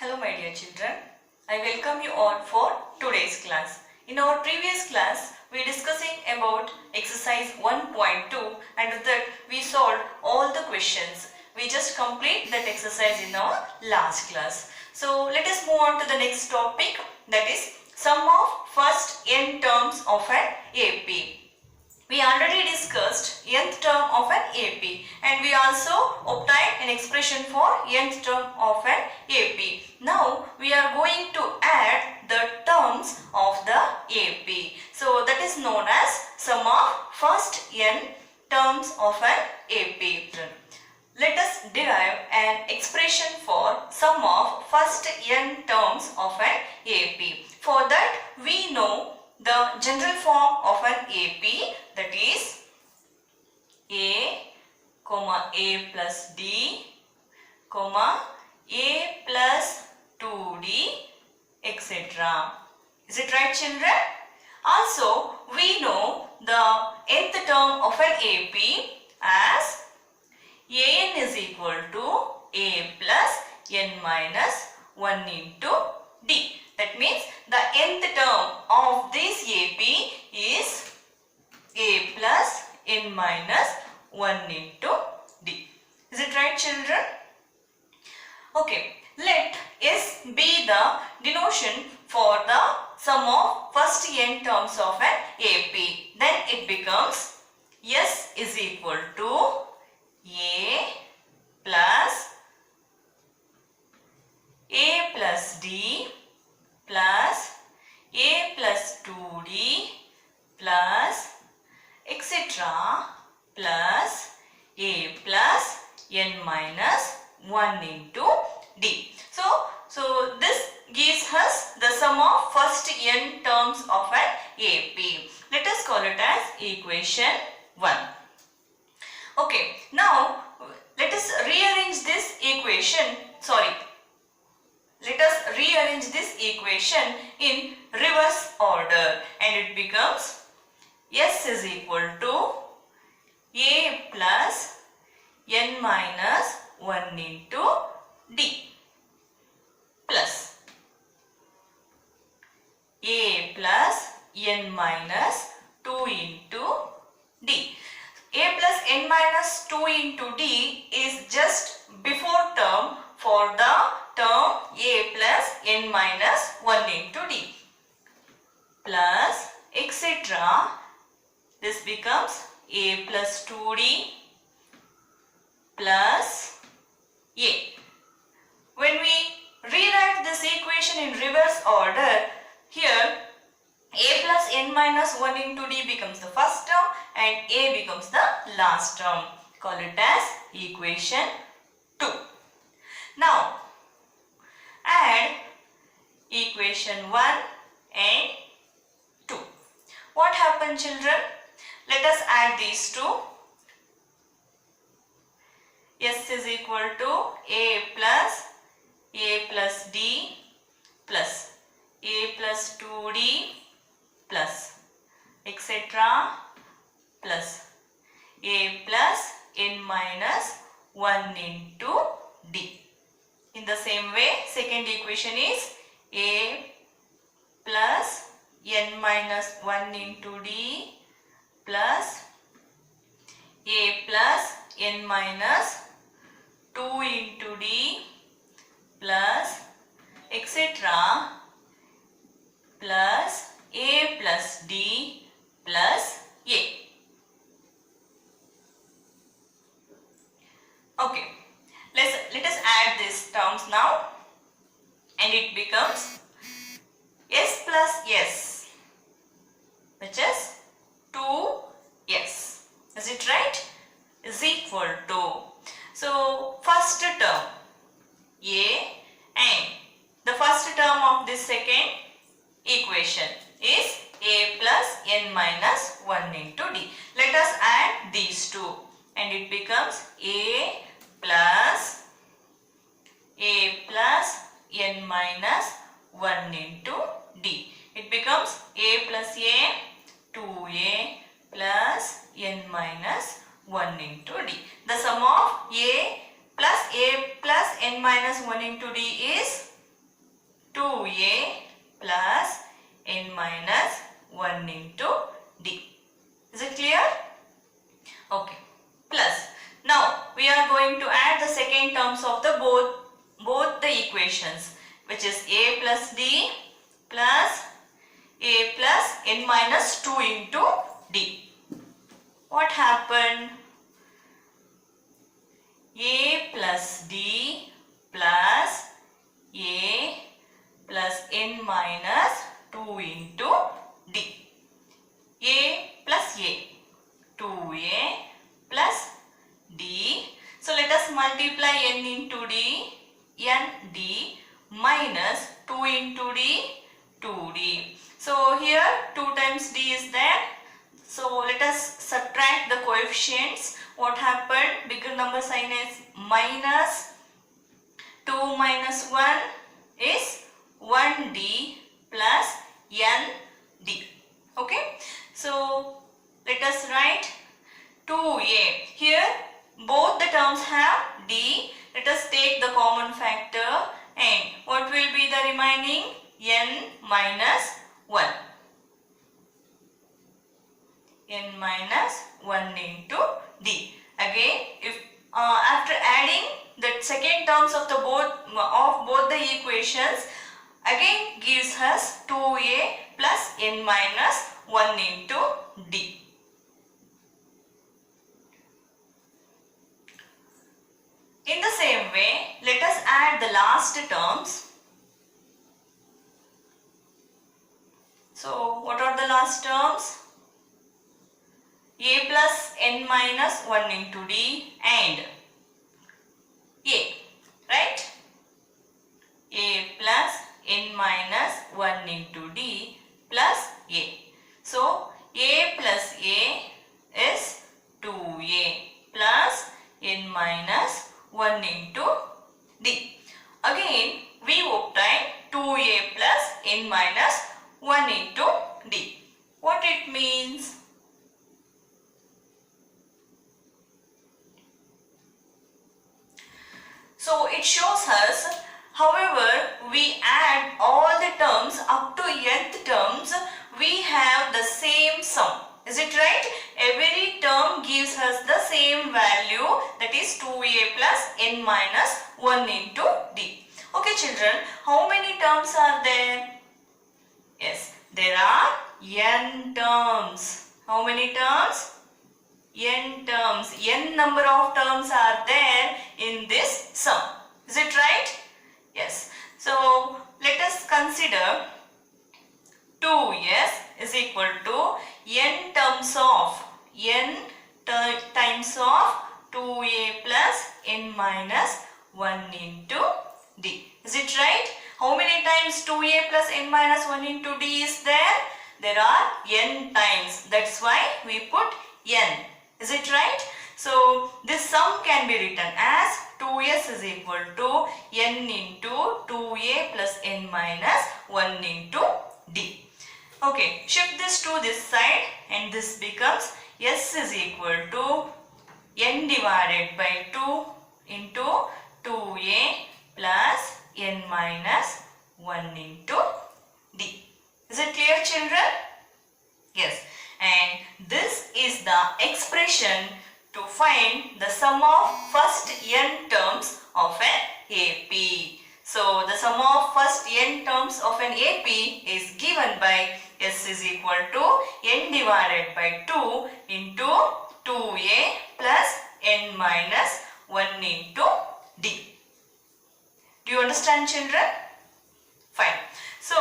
Hello my dear children, I welcome you all for today's class. In our previous class, we are discussing about exercise 1.2 and with that we solved all the questions. We just complete that exercise in our last class. So let us move on to the next topic, that is sum of first n terms of an AP. We already discussed nth term of an AP and we also obtained an expression for nth term of an AP. Now we are going to add the terms of the AP. So that is known as sum of first n terms of an AP. Let us derive an expression for sum of first n terms of an AP. For that we know the general form of an AP, that is A, A plus D, A plus 2D, etc. Is it right, children? Also, we know the nth term of an AP as An is equal to A plus n minus 1 into D. That means the nth term of this AP is A plus n minus 1 into D. Is it right, children? Okay, let S be the denotation for the sum of first n terms of an AP. Then it becomes S is equal to A plus D plus A plus 2D plus etc. plus A plus n minus 1 into D. So this gives us the sum of first n terms of an AP. Let us call it as equation 1. Okay, now let us rearrange this equation, let us rearrange this equation in reverse order and it becomes S is equal to A plus n minus 1 into D plus A plus n minus 2 into D. A plus n minus 2 into D is just before term for the term A plus n minus 1 into D plus etc. This becomes A plus 2D plus A. When we rewrite this equation in reverse order, here A plus n minus 1 into D becomes the first term and A becomes the last term. Call it as equation 2. Now add equation 1 and 2. What happened, children? Let us add these two. S is equal to A plus D plus A plus 2D plus etc. plus A plus n minus 1 into D. In the same way, second equation is A plus n minus 1 into D plus A plus n minus 2 into D plus etc. plus A plus D plus A. Okay, let us add these terms now and it becomes S plus S, which is 2S. Is it right? Is equal to, so first term A and the first term of this second equation is A plus n minus 1 into D. Let us add these two and it becomes A plus n minus 1 into D. It becomes A plus A, 2A plus n minus 1 into D. The sum of A plus n minus 1 into D is 2a plus n minus 1 into d. Is it clear? Okay. Plus, now we are going to add the second terms of the both the equations, which is a plus d plus a plus n minus 2 into d. What happened? A plus d plus a plus n minus 2 into d. A plus a, 2a plus d. So let us multiply n into d, n d minus 2 into d, 2d. So here 2 times d is there. So let us subtract the coefficients. What happened? Bigger number sign is minus 2 minus 1 is 1d plus nd. Okay. So let us write 2a. Here both the terms have d. Let us take the common factor, and what will be the remaining? N minus 1. N minus 1 into d. Again, if after adding the second terms of both the equations, again gives us 2a plus n minus 1 into d. In the same way, let us add the last terms. So, what are the last terms? A plus n minus 1 into d and a, right? A plus n minus 1 into d plus a. So, a plus a is 2a plus n minus 1 into d. Again, we obtain 2a plus n minus 1 into d. What it means? So it shows us, however, we add all the terms up to nth terms, we have the same sum. Is it right? Every term gives us the same value, that is 2a plus n minus 1 into d. Okay children, how many terms are there? Yes, there are n terms. How many terms? N terms. N number of terms are there in this sum. Is it right? Yes. So, let us consider 2s is equal to n terms of times of 2a plus n minus 1 into d. Is it right? How many times 2a plus n minus 1 into d is there? There are n times. That's why we put n. Is it right? So, this sum can be written as 2s is equal to n into 2a plus n minus 1 into d. Okay, shift this to this side and this becomes s is equal to n divided by 2 into 2a plus n minus 1 into d. Is it clear children? Yes. And this is the expression to find the sum of first n terms of an AP. So, the sum of first n terms of an AP is given by s is equal to n divided by 2 into 2a plus n minus 1 into d. Do you understand children? Fine. So,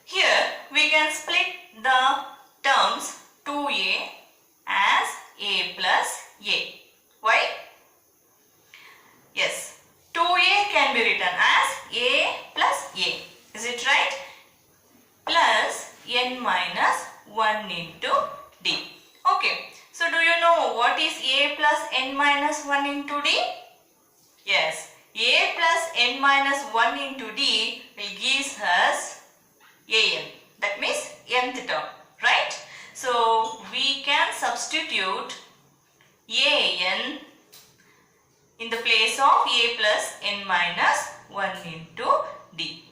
here we can split the terms 2a as a plus a. Why? Yes, 2a can be written as a plus a. Is it right? Plus n minus 1 into d. Okay. So, do you know what is a plus n minus 1 into d? Yes, a plus n minus 1 into d will give us an. That means nth term, right? So, we can substitute an in the place of a plus n minus 1 into d.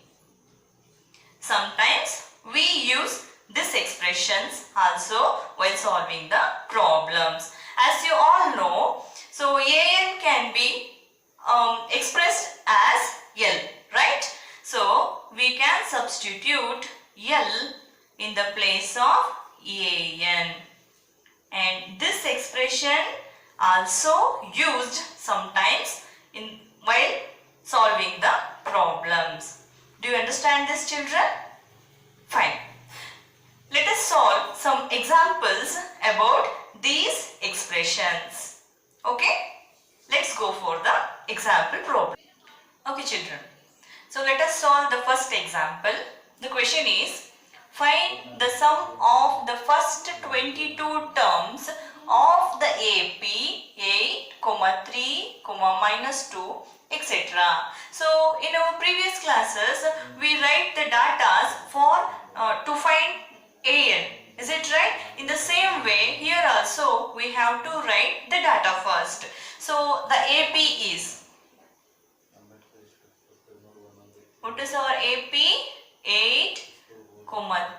L in the place of AN. And this expression also used sometimes while solving the problems. Do you understand this, children? Fine. Let us solve some examples about these expressions. Okay? Let's go for the example problem. Okay, children. So let us solve the first example. The question is, find the sum of the first 22 terms of the AP 8, 3, -2, etc. So in our previous classes, we write the datas for to find AN. Is it right? In the same way, here also we have to write the data first. So the AP is, what is our AP? 8,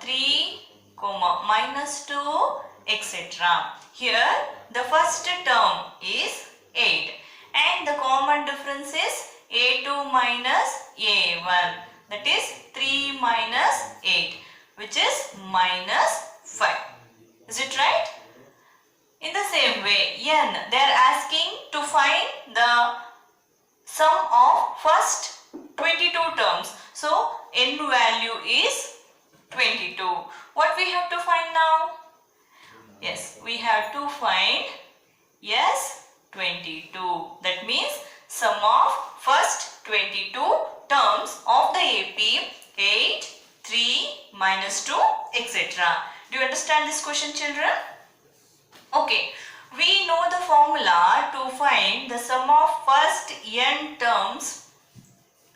3, -2, etc. Here the first term is 8 and the common difference is A2 minus A1, that is 3 minus 8, which is -5. Is it right? In the same way, N, they are asking to find the sum of first 22 terms. So N value is 22. What we have to find now? Yes, we have to find S22. That means sum of first 22 terms of the AP 8, 3, -2, etc. Do you understand this question, children? Okay. We know the formula to find the sum of first n terms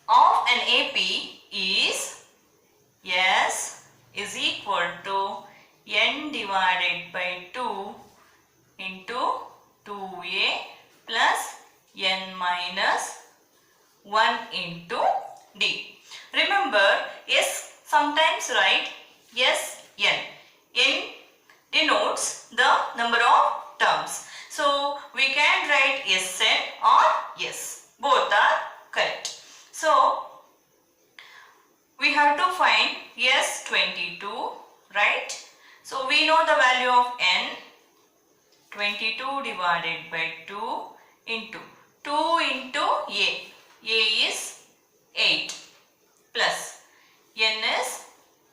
of an AP is S is equal to n divided by 2 into 2A plus n minus 1 into D. Remember, S sometimes write Sn. N denotes the number of terms. So we can write Sn or S. Both are correct. So we have to find S22, right? So we know the value of N, 22 divided by 2 into 2 into A. A is 8 plus N is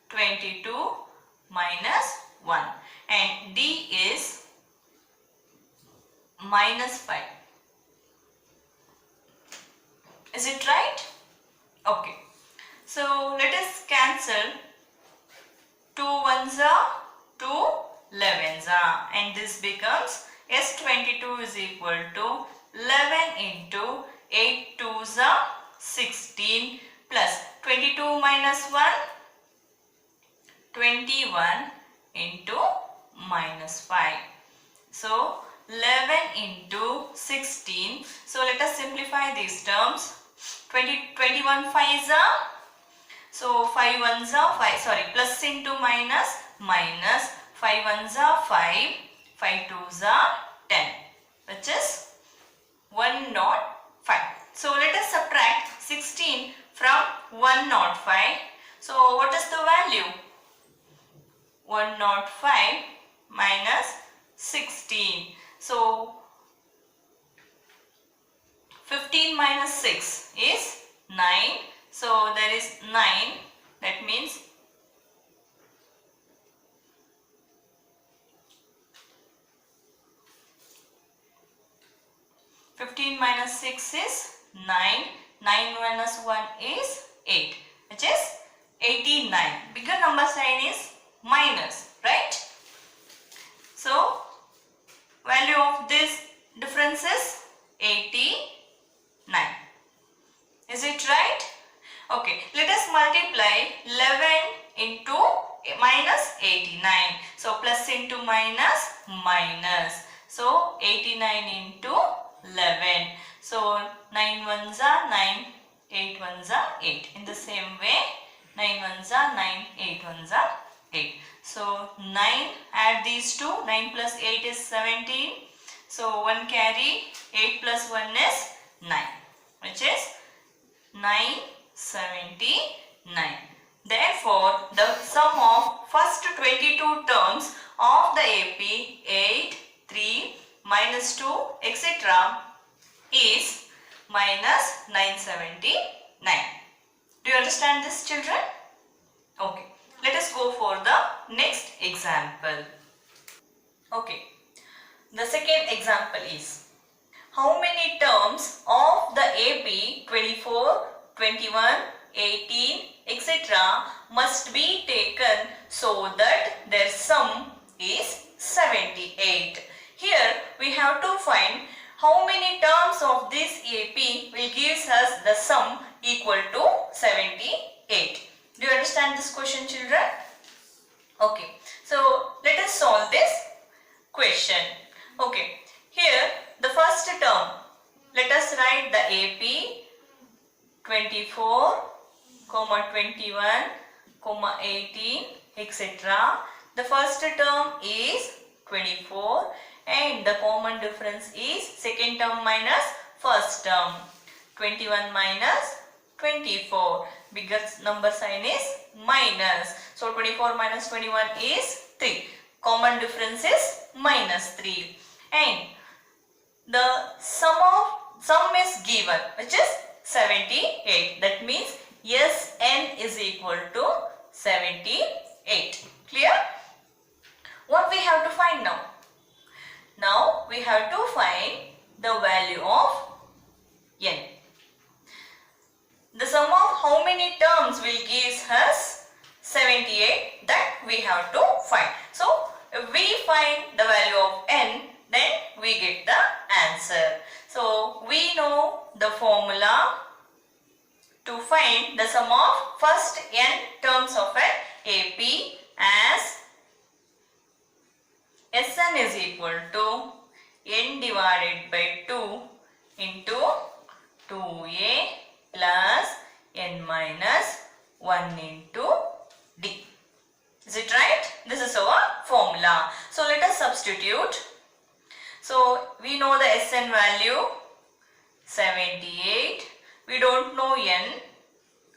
22 minus 1 and D is -5. Is it right? Okay. So let us cancel 2 ones are 2 11s are, and this becomes S22 is equal to 11 into 8 2s are 16 plus 22 minus 1 21 into -5. So 11 into 16. So let us simplify these terms. 21 5s are, so 5 ones are 5, sorry, plus into minus, 5 ones are 5, 5 2s are 10, which is 105. So let us subtract 16 from 105. So what is the value? 105 minus 16. So 15 minus 6 is 9. So there is 9. That means 15 minus 6 is 9. 9 minus 1 is 8, which is 89. Bigger number sign is minus, right? So value of this difference is 89. Is it right? Okay, let us multiply 11 into minus 89. So plus into minus, so 89 into 11. So 9 ones are 9, 8 ones are 8. In the same way, 9 ones are 9, 8 ones are 8. So 9, add these two, 9 plus 8 is 17. So 1 carry, 8 plus 1 is 9, which is 979. Therefore, the sum of first 22 terms of the AP 8, 3, minus 2, etc. is minus 979. Do you understand this, children? Okay. Let us go for the next example. Okay. The second example is, how many terms of the AP 24, 21, 18, etc. must be taken so that their sum is 78? Here we have to find how many terms of this AP will give us the sum equal to 78. Do you understand this question, children? Okay. So let us solve this question. Okay. Here the first term, let us write the AP 24, 21, 18, etc. The first term is 24 and the common difference is second term minus first term. 21 minus 24. Biggest number sign is minus. So 24 minus 21 is 3. Common difference is minus 3. And the sum is given, which is 78. That means Sn is equal to 78. Clear? What we have to find now? Now we have to find the value of n. The sum of how many terms will give us 78, that we have to find. So if we find the value of n, then we get the answer. So we know the formula to find the sum of first n terms of an AP as Sn is equal to n divided by 2 into 2a plus n minus 1 into d. Is it right? This is our formula. So let us substitute. So we know the Sn value 78. We don't know n.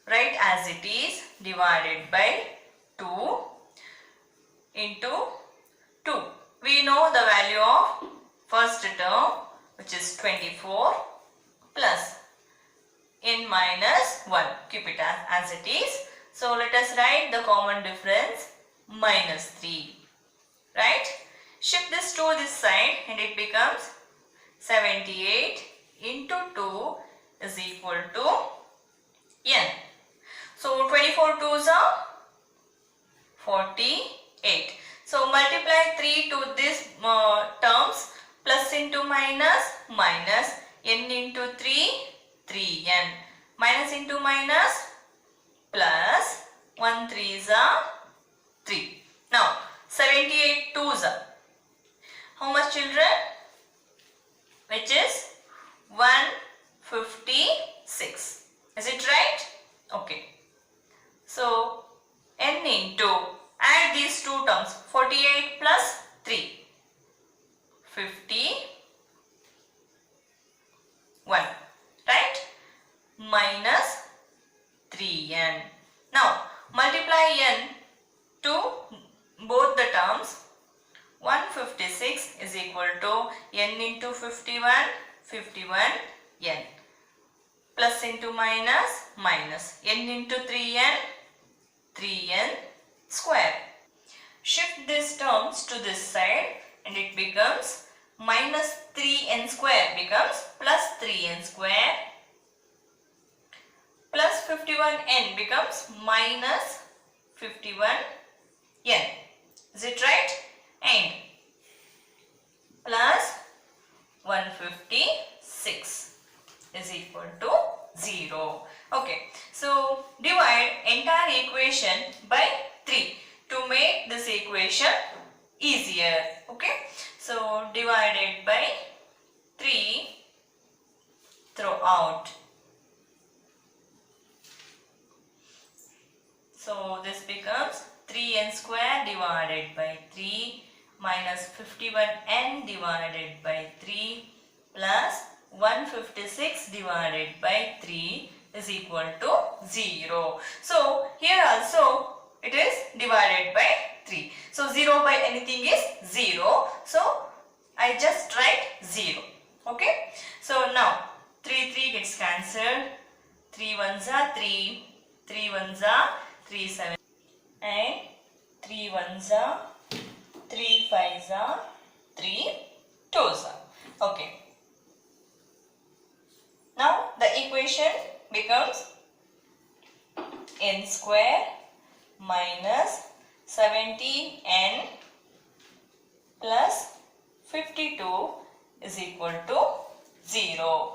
Write as it is, divided by 2 into 2. We know the value of first term, which is 24, plus n minus 1. Keep it as it is. So let us write the common difference minus 3. Right? Shift this to this side and it becomes 78 into 2 is equal to n. So 24 2s are 48. So multiply 3 to this terms, plus into minus, minus, n into 3, 3n, minus into minus, plus 1 3s are 3. Now 78 2s are how much, children? Which is 156. Is it right? Okay. So n into, add these two terms, 48 plus 3, 51, right? Minus 3n. Now multiply n to both the terms. 156 is equal to n into 51, 51 n, plus into minus, minus, n into 3n, 3n square. Shift these terms to this side and it becomes minus 3n square becomes plus 3n square, plus 51n becomes minus 51n. Is it right? And plus 156 is equal to 0. Okay. So divide entire equation by 3 to make this equation easier. Okay. So divided by 3 throughout. So this becomes 3n square divided by 3 minus 51n divided by 3 plus 156 divided by 3 is equal to 0. So here also it is divided by 3. So 0 by anything is 0. So I just write 0. Okay. So now 3 gets cancelled. 3 ones are 3. 3 ones are 3 7. And 3 ones are 3 fives are 3 twos are. Okay. Now the equation becomes n square minus 17n plus 52 is equal to 0.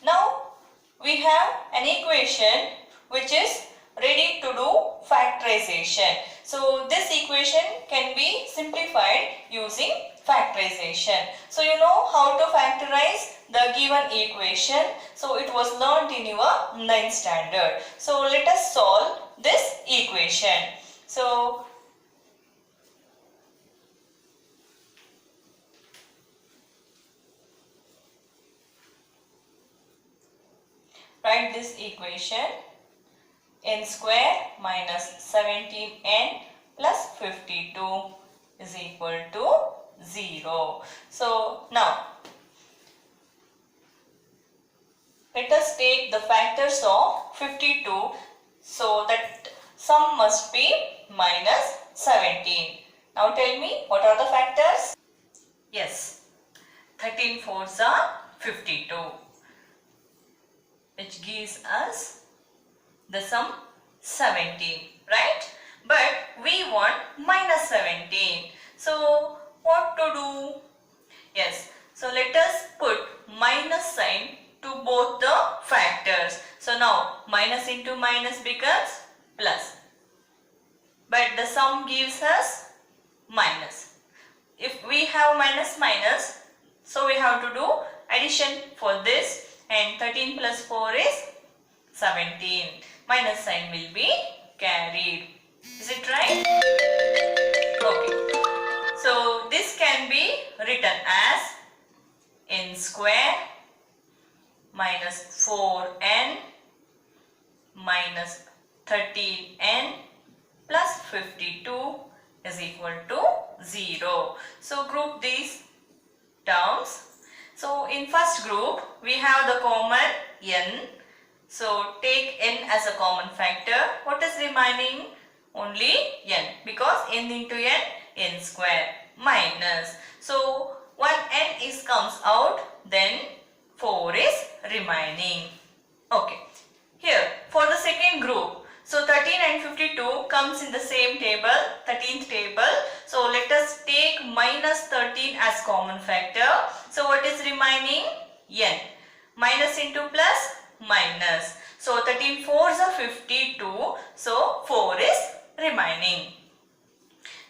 Now we have an equation which is ready to do factorization. So this equation can be simplified using factorization. So you know how to factorize the given equation. So it was learned in your 9th standard. So let us solve this equation. So write this equation: n square minus 17n plus 52 is equal to 0. So now let us take the factors of 52, so that sum must be minus 17. Now tell me, what are the factors? Yes, 13 fours are 52, which gives us the sum 17, right? But we want minus 17. So what to do? Yes, so let us put minus sign to both the factors. So now minus into minus becomes plus, but the sum gives us minus. If we have minus minus, so we have to do addition for this, and 13 plus 4 is 17. Minus sign will be carried. Is it right? Okay. So this can be written as n square minus 4n minus 13n plus 52 is equal to 0. So group these terms. So in first group we have the common n. So take n as a common factor. What is remaining? Only n, because n into n, n square minus. So one n is comes out, then 4 is remaining. Okay. Here for the second group, so 13 and 52 comes in the same table, 13th table. So let us take minus 13 as common factor. So what is remaining? N. Minus into plus, minus. So 13 fours are 52. So 4 is remaining.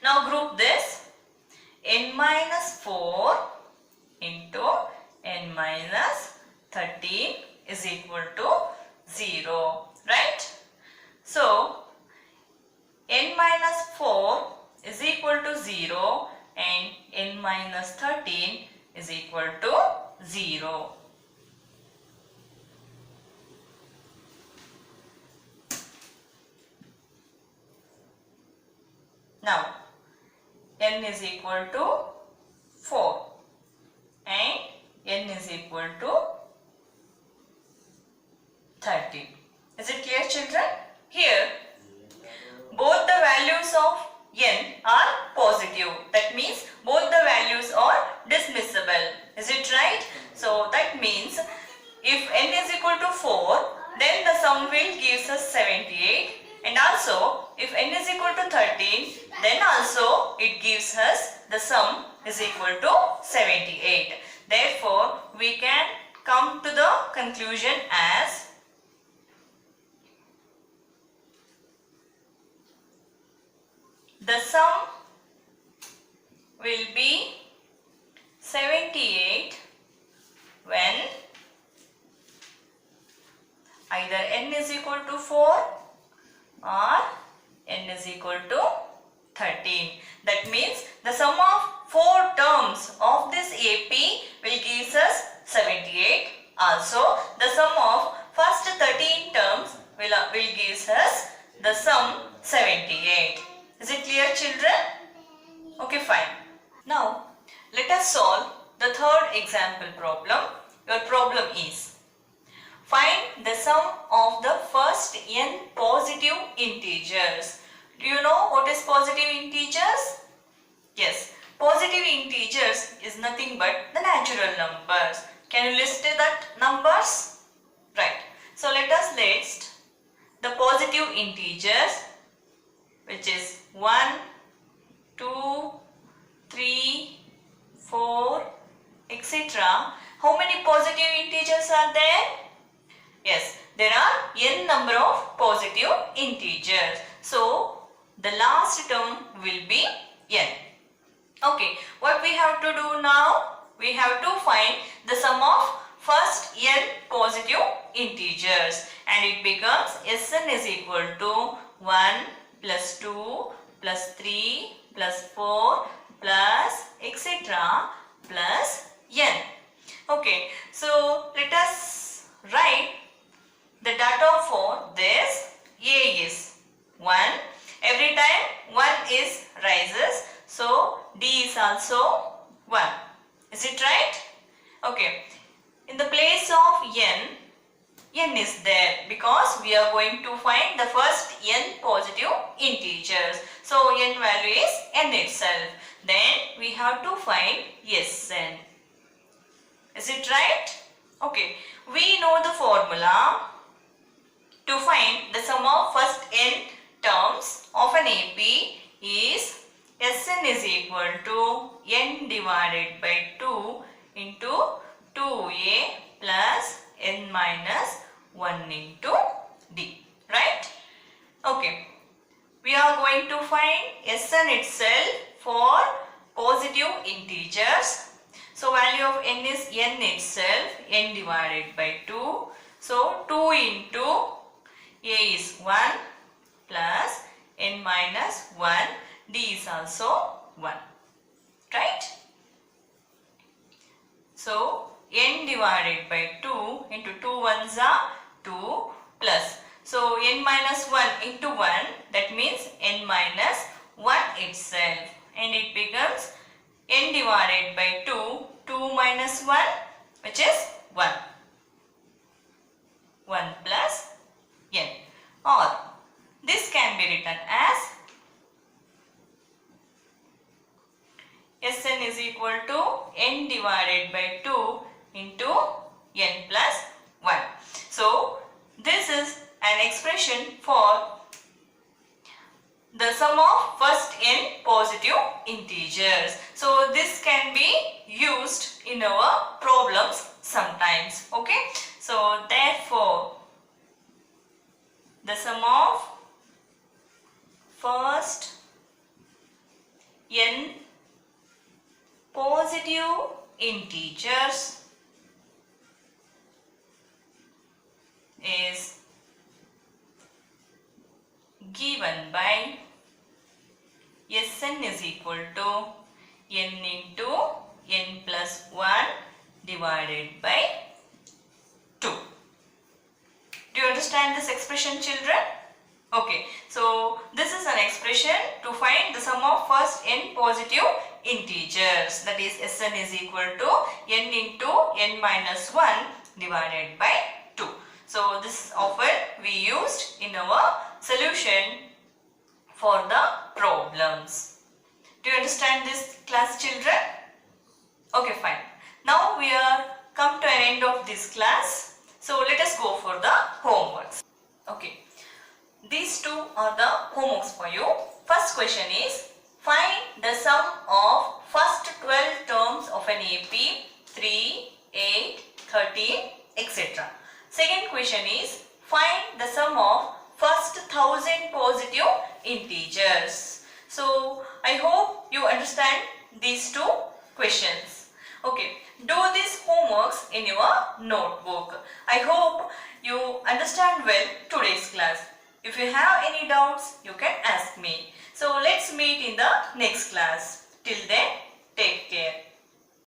Now group this. N minus 4 into n minus 13 is equal to 0. Right? So n minus 4 is equal to 0 and n minus 13 is equal to 0. Now n is equal to 4 and n is equal to 13. Is it clear, children? Here both the values of n are positive. That means both the values are dismissible. Is it right? So that means if n is equal to 4, then the sum will gives us 78, and also if n is equal to 13, then also it gives us the sum is equal to 78. Therefore we can come to the conclusion as the sum will be 78 when either n is equal to 4 or n is equal to 13. That means the sum of 4 terms of this AP will give us 78. Also the sum of first 13 terms will gives us the sum 78. Is it clear, children? Okay, fine. Now, let us solve the third example problem. Your problem is, find the sum of the first n positive integers. Do you know what is positive integers? Yes, positive integers is nothing but the natural numbers. Can you list that numbers? Right. So let us list the positive integers, which is 1, 2, 3, 4, etc. How many positive integers are there? Yes, there are n number of positive integers. So, the last term will be n. Okay, what we have to do now? We have to find the sum of first n positive integers, and it becomes Sn is equal to 1 plus 2 plus 3 plus 4 plus etc. plus n. Okay, so let us write the data for this. A is 1. Every time 1 is rises, so D is also 1. Is it right? Okay. In the place of n is there because we are going to find the first n positive integers. So n value is n itself. Then we have to find Sn. Is it right? Okay. We know the formula to find the sum of first n terms of an AP is Sn is equal to n divided by 2 into 2a plus n minus 1 into d. Right? Okay. We are going to find Sn itself for positive integers. So value of n is n itself, n divided by 2. So 2 into a is 1 plus n minus 1, d is also 1. Right? So n divided by 2 into 2 ones are 2 plus. So n minus 1 into 1, that means n minus 1 itself, and it becomes n divided by 2, 2 minus 1, which is 1. 1 plus n, or this can be written as Sn is equal to n divided by 2 into n plus 1. So this is an expression for the sum of first n positive integers. So this can be used in our problems sometimes. Okay. So therefore the sum of first n positive integers is given by Sn is equal to n into n plus 1 divided by 2. Do you understand this expression, children? Okay, so this is an expression to find the sum of first n positive integers, that is Sn is equal to n into n minus 1 divided by 2. So this often we used in our solution for the problems. Do you understand this, class, children? Okay, fine. Now we are come to an end of this class. So let us go for the homeworks. Okay. These two are the homeworks for you. First question is, find the sum of first 12 terms of an AP 3, 8, 13, etc. Second question is, find the sum of first 1000 positive integers. So I hope you understand these two questions. Okay, do these homeworks in your notebook. I hope you understand well today's class. If you have any doubts, you can ask me. So let's meet in the next class. Till then,